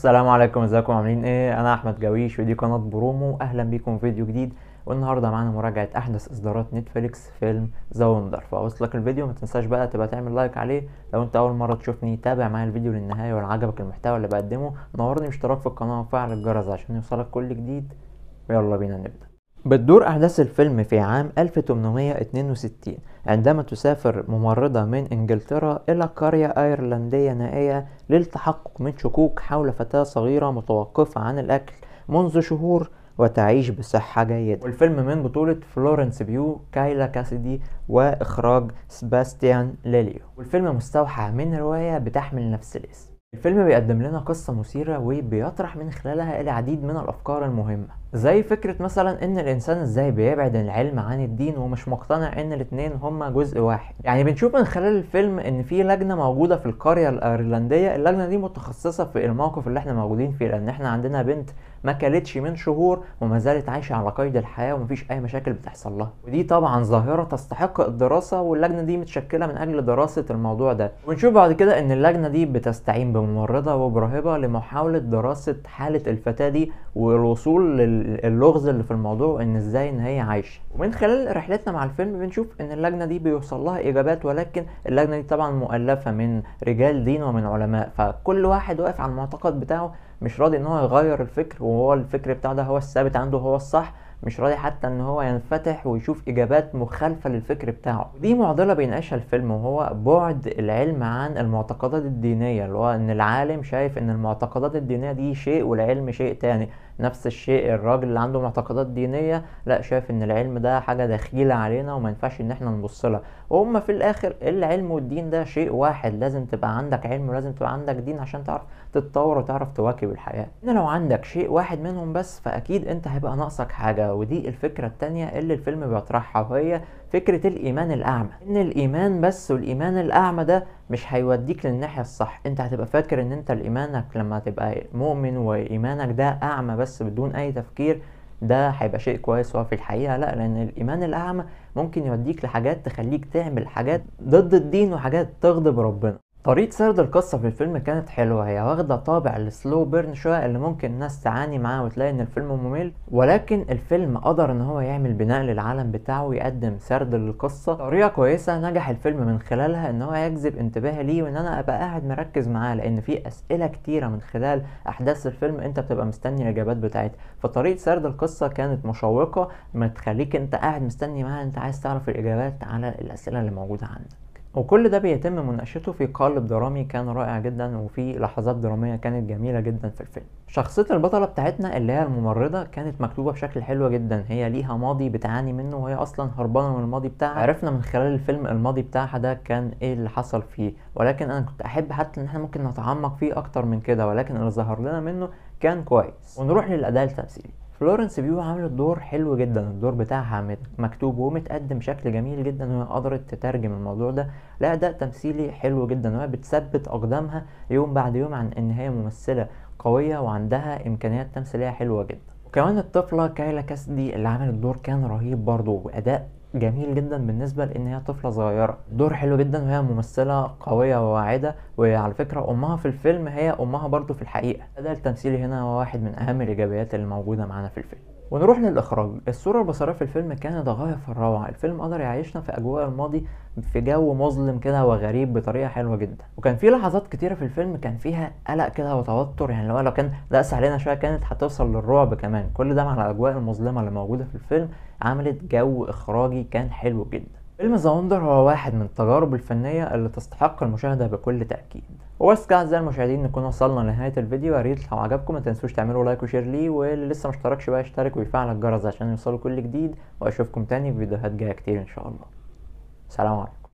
السلام عليكم، ازيكم عاملين ايه؟ انا احمد جويش ودي قناة برومو. اهلا بيكم في فيديو جديد. والنهارده معانا مراجعة احدث اصدارات نتفليكس فيلم ذا وندر. فاوصلك الفيديو ما تنساش بقى تبقى تعمل لايك عليه. لو انت اول مرة تشوفني تابع معايا الفيديو للنهاية، ولو عجبك المحتوى اللي بقدمه نورني باشتراك في القناة وفعل الجرس عشان يوصلك كل جديد. ويلا بينا نبدأ. بتدور أحداث الفيلم في عام 1862 عندما تسافر ممرضة من إنجلترا إلى قرية أيرلندية نائية للتحقق من شكوك حول فتاة صغيرة متوقفة عن الأكل منذ شهور وتعيش بصحة جيدة. والفيلم من بطولة فلورنس بيو، كايلا كاسيدي، وإخراج سباستيان ليليو. والفيلم مستوحى من رواية بتحمل نفس الاسم. الفيلم بيقدم لنا قصة مثيرة وبيطرح من خلالها العديد من الأفكار المهمة، زي فكرة مثلا ان الانسان ازاي بيبعد العلم عن الدين ومش مقتنع ان الاتنين هما جزء واحد. يعني بنشوف من خلال الفيلم ان في لجنة موجودة في القرية الايرلندية. اللجنة دي متخصصة في الموقف اللي احنا موجودين فيه، لان احنا عندنا بنت ما كلتش من شهور وما زالت عايشة على قيد الحياة ومفيش اي مشاكل بتحصل لها، ودي طبعا ظاهرة تستحق الدراسة، واللجنة دي متشكلة من اجل دراسة الموضوع ده. ونشوف بعد كده ان اللجنة دي بتستعين بممرضة وبراهبة لمحاولة دراسة حالة الفتاة دي والوصول اللغز اللي في الموضوع ان ازاي ان هي عايشه. ومن خلال رحلتنا مع الفيلم بنشوف ان اللجنه دي بيوصل لها اجابات، ولكن اللجنه دي طبعا مؤلفه من رجال دين ومن علماء، فكل واحد واقف على المعتقد بتاعه، مش راضي ان هو يغير الفكر، وهو الفكر بتاعه ده هو الثابت عنده هو الصح، مش راضي حتى ان هو ينفتح ويشوف اجابات مخالفة للفكر بتاعه. دي معضلة بيناقشها الفيلم، وهو بعد العلم عن المعتقدات الدينية، اللي هو ان العالم شايف ان المعتقدات الدينية دي شيء والعلم شيء تاني. نفس الشيء الراجل اللي عنده معتقدات دينية لا، شايف ان العلم ده حاجة دخيلة علينا وما ينفعش ان احنا نبص لها. وهم في الاخر العلم والدين ده شيء واحد، لازم تبقى عندك علم ولازم تبقى عندك دين عشان تعرف تتطور وتعرف تواكب الحياة. ان لو عندك شيء واحد منهم بس فاكيد انت هيبقى ناقصك حاجة. ودي الفكرة التانية اللي الفيلم بيطرحها، وهي فكرة الإيمان الأعمى. إن الإيمان بس والإيمان الأعمى ده مش هيوديك للناحية الصح. أنت هتبقى فاكر إن أنت إيمانك لما تبقى مؤمن وإيمانك ده أعمى بس بدون أي تفكير ده هيبقى شيء كويس، وهو في الحقيقة لا، لأن الإيمان الأعمى ممكن يوديك لحاجات تخليك تعمل حاجات ضد الدين وحاجات تغضب ربنا. طريقة سرد القصة في الفيلم كانت حلوة، هي واخدة طابع السلو بيرن شوية اللي ممكن الناس تعاني معاه وتلاقي ان الفيلم ممل، ولكن الفيلم قدر ان هو يعمل بناء للعالم بتاعه ويقدم سرد للقصة طريقة كويسة. نجح الفيلم من خلالها ان هو يجذب انتباهي ليه وان انا ابقى قاعد مركز معاه، لان في اسئلة كتيرة من خلال احداث الفيلم انت بتبقى مستني الاجابات بتاعتها. فطريقة سرد القصة كانت مشوقة، ما تخليك انت قاعد مستني معاها، انت عايز تعرف الاجابات على الاسئلة اللي موجودة عندك. وكل ده بيتم مناقشته في قالب درامي كان رائع جدا، وفي لحظات درامية كانت جميلة جدا في الفيلم. شخصية البطلة بتاعتنا اللي هي الممرضة كانت مكتوبة بشكل حلو جدا. هي ليها ماضي بتعاني منه وهي اصلا هربانة من الماضي بتاعها. عرفنا من خلال الفيلم الماضي بتاعها ده كان ايه اللي حصل فيه، ولكن انا كنت احب حتى ان احنا ممكن نتعمق فيه اكتر من كده، ولكن اللي ظهر لنا منه كان كويس. ونروح للأداء التمثيلي. فلورنس بيو عملت دور حلو جدا، الدور بتاعها مكتوب ومتقدم بشكل جميل جدا، وهي قدرت تترجم الموضوع ده لأداء تمثيلي حلو جدا، وهي بتثبت أقدامها يوم بعد يوم عن إن هي ممثلة قوية وعندها إمكانيات تمثيلية حلوة جدا. وكمان الطفلة كايلا كاسدي اللي عملت الدور كان رهيب برضه، وأداء جميل جدا بالنسبة لان هي طفلة صغيرة. دور حلو جدا وهي ممثلة قوية وواعدة، وعلى فكرة امها في الفيلم هي امها برضو في الحقيقة. الاداء التمثيلي هنا هو واحد من اهم الايجابيات اللي موجودة معانا في الفيلم. ونروح للاخراج. الصورة البصرية في الفيلم كانت غاية في الروعة. الفيلم قدر يعيشنا في اجواء الماضي في جو مظلم كده وغريب بطريقة حلوة جدا. وكان في لحظات كتيرة في الفيلم كان فيها قلق كده وتوتر، يعني لو كان دقس علينا شوية كانت هتوصل للرعب كمان. كل ده مع الاجواء المظلمة اللي موجودة في الفيلم عملت جو اخراجي كان حلو جدا. فيلم ذا وندر هو واحد من التجارب الفنية اللي تستحق المشاهدة بكل تأكيد. وبس كده اعزائي المشاهدين نكون وصلنا لنهاية الفيديو. يا ريت لو عجبكم ما تنسوش تعملوا لايك وشير ليه، واللي لسه مشتركش بقى يشترك ويفعل الجرس عشان يوصلوا كل جديد. واشوفكم تاني في فيديوهات جاية كتير ان شاء الله. سلام عليكم.